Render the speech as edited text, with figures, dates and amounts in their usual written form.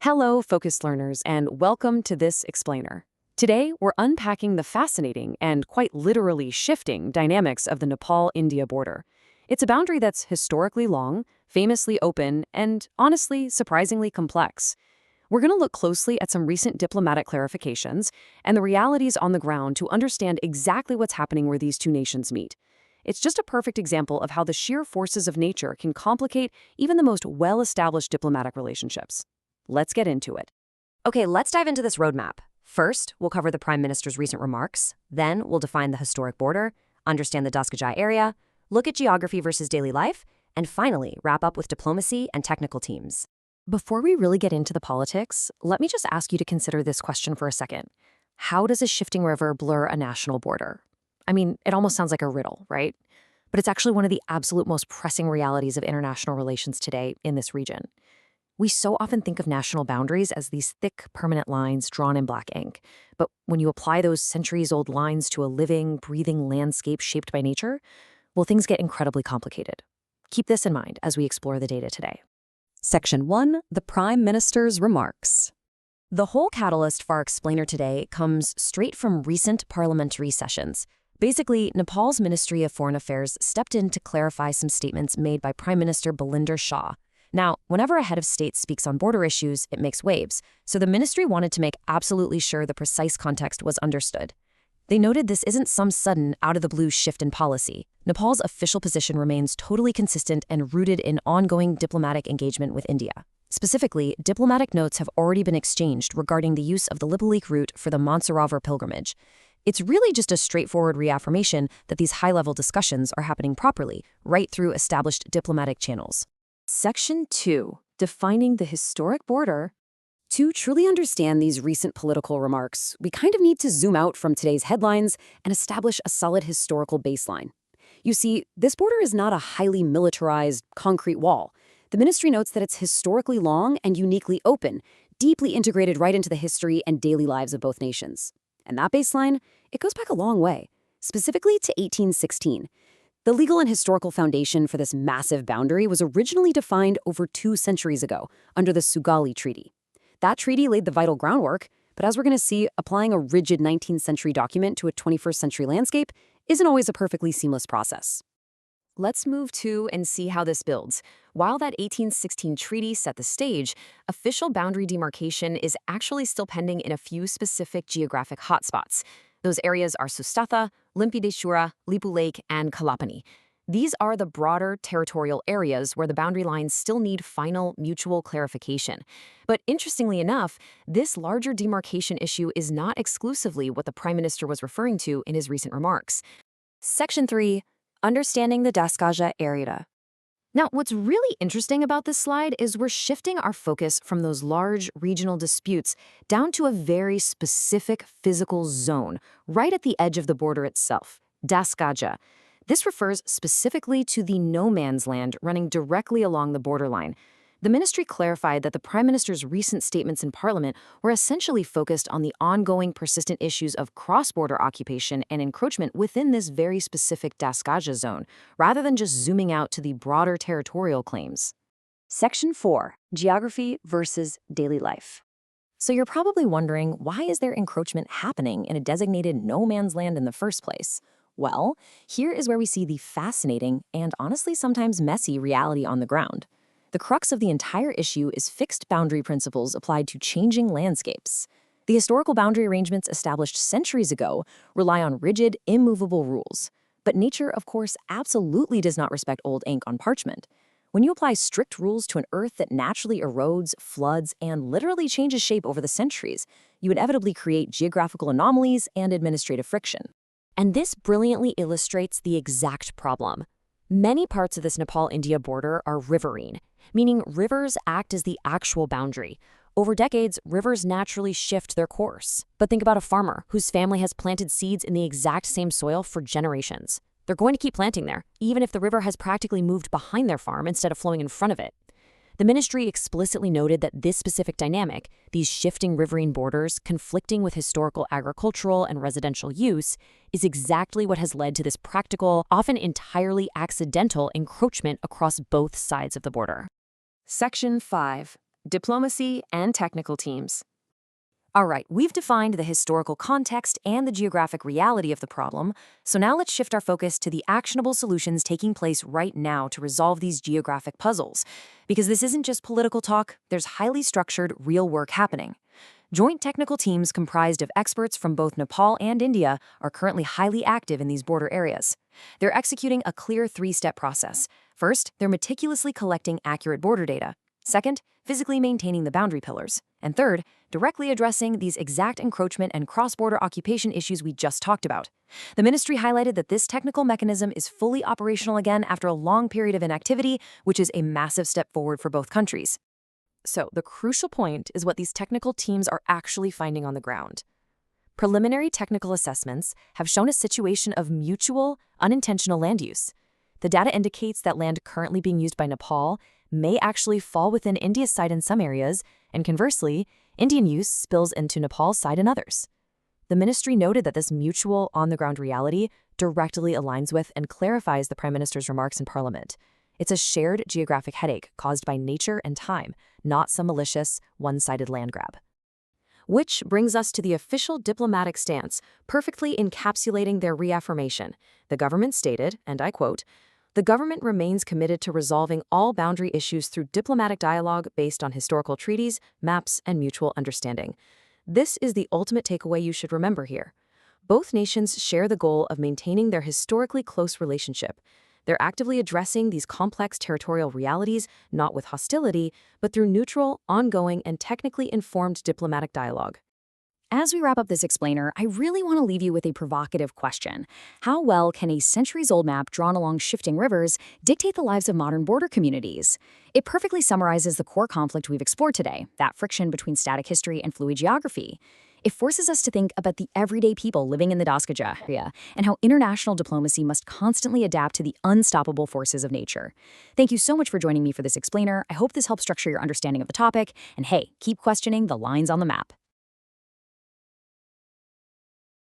Hello, focused learners, and welcome to this explainer. Today, we're unpacking the fascinating and quite literally shifting dynamics of the Nepal-India border. It's a boundary that's historically long, famously open, and honestly, surprisingly complex. We're going to look closely at some recent diplomatic clarifications and the realities on the ground to understand exactly what's happening where these two nations meet. It's just a perfect example of how the sheer forces of nature can complicate even the most well-established diplomatic relationships. Let's get into it. Okay, let's dive into this roadmap. First, we'll cover the Prime Minister's recent remarks. Then, we'll define the historic border, understand the Daskajai area, look at geography versus daily life, and finally, wrap up with diplomacy and technical teams. Before we really get into the politics, let me just ask you to consider this question for a second. How does a shifting river blur a national border? I mean, it almost sounds like a riddle, right? But it's actually one of the absolute most pressing realities of international relations today in this region. We so often think of national boundaries as these thick, permanent lines drawn in black ink. But when you apply those centuries-old lines to a living, breathing landscape shaped by nature, well, things get incredibly complicated. Keep this in mind as we explore the data today. Section 1, the Prime Minister's remarks. The whole catalyst for our explainer today comes straight from recent parliamentary sessions. Basically, Nepal's Ministry of Foreign Affairs stepped in to clarify some statements made by Prime Minister Balinder Shah. Now, whenever a head of state speaks on border issues, it makes waves, so the ministry wanted to make absolutely sure the precise context was understood. They noted this isn't some sudden, out-of-the-blue shift in policy. Nepal's official position remains totally consistent and rooted in ongoing diplomatic engagement with India. Specifically, diplomatic notes have already been exchanged regarding the use of the Lipulekh route for the Mansarovar pilgrimage. It's really just a straightforward reaffirmation that these high-level discussions are happening properly, right through established diplomatic channels. Section 2, defining the historic border. To truly understand these recent political remarks, we kind of need to zoom out from today's headlines and establish a solid historical baseline. You see, this border is not a highly militarized, concrete wall. The ministry notes that it's historically long and uniquely open, deeply integrated right into the history and daily lives of both nations. And that baseline, it goes back a long way, specifically to 1816. The legal and historical foundation for this massive boundary was originally defined over 2 centuries ago under the Sugali Treaty. That treaty laid the vital groundwork, but as we're going to see, applying a rigid 19th century document to a 21st century landscape isn't always a perfectly seamless process. Let's move to and see how this builds. While that 1816 treaty set the stage, official boundary demarcation is actually still pending in a few specific geographic hotspots. Those areas are Sustatha, Limpideshwara, Lipulekh, and Kalapani. These are the broader territorial areas where the boundary lines still need final mutual clarification. But interestingly enough, this larger demarcation issue is not exclusively what the Prime Minister was referring to in his recent remarks. Section 3, understanding the Daskajai area. Now, what's really interesting about this slide is we're shifting our focus from those large regional disputes down to a very specific physical zone, right at the edge of the border itself, Daskajai. This refers specifically to the no man's land running directly along the borderline. The ministry clarified that the Prime Minister's recent statements in Parliament were essentially focused on the ongoing persistent issues of cross-border occupation and encroachment within this very specific Daskajai zone, rather than just zooming out to the broader territorial claims. Section 4, geography versus daily life. So you're probably wondering, why is there encroachment happening in a designated no man's land in the first place? Well, here is where we see the fascinating and honestly sometimes messy reality on the ground. The crux of the entire issue is fixed boundary principles applied to changing landscapes. The historical boundary arrangements established centuries ago rely on rigid, immovable rules. But nature, of course, absolutely does not respect old ink on parchment. When you apply strict rules to an earth that naturally erodes, floods, and literally changes shape over the centuries, you inevitably create geographical anomalies and administrative friction. And this brilliantly illustrates the exact problem. Many parts of this Nepal-India border are riverine, meaning rivers act as the actual boundary. Over decades, rivers naturally shift their course. But think about a farmer whose family has planted seeds in the exact same soil for generations. They're going to keep planting there, even if the river has practically moved behind their farm instead of flowing in front of it. The ministry explicitly noted that this specific dynamic, these shifting riverine borders conflicting with historical agricultural and residential use, is exactly what has led to this practical, often entirely accidental encroachment across both sides of the border. Section 5, diplomacy, and technical teams. All right, we've defined the historical context and the geographic reality of the problem, so now let's shift our focus to the actionable solutions taking place right now to resolve these geographic puzzles. Because this isn't just political talk, there's highly structured, real work happening. Joint technical teams comprised of experts from both Nepal and India are currently highly active in these border areas. They're executing a clear three-step process. First, they're meticulously collecting accurate border data. Second, physically maintaining the boundary pillars. And third, directly addressing these exact encroachment and cross-border occupation issues we just talked about. The ministry highlighted that this technical mechanism is fully operational again after a long period of inactivity, which is a massive step forward for both countries. So, the crucial point is what these technical teams are actually finding on the ground. Preliminary technical assessments have shown a situation of mutual, unintentional land use. The data indicates that land currently being used by Nepal may actually fall within India's side in some areas, and conversely, Indian use spills into Nepal's side in others. The ministry noted that this mutual, on-the-ground reality directly aligns with and clarifies the Prime Minister's remarks in Parliament. It's a shared geographic headache caused by nature and time, not some malicious, one-sided land grab. Which brings us to the official diplomatic stance, perfectly encapsulating their reaffirmation. The government stated, and I quote, "The government remains committed to resolving all boundary issues through diplomatic dialogue based on historical treaties, maps, and mutual understanding." This is the ultimate takeaway you should remember here. Both nations share the goal of maintaining their historically close relationship. They're actively addressing these complex territorial realities, not with hostility, but through neutral, ongoing, and technically informed diplomatic dialogue. As we wrap up this explainer, I really want to leave you with a provocative question. How well can a centuries-old map drawn along shifting rivers dictate the lives of modern border communities? It perfectly summarizes the core conflict we've explored today, that friction between static history and fluid geography. It forces us to think about the everyday people living in the Daskaja area and how international diplomacy must constantly adapt to the unstoppable forces of nature. Thank you so much for joining me for this explainer. I hope this helps structure your understanding of the topic. And hey, keep questioning the lines on the map.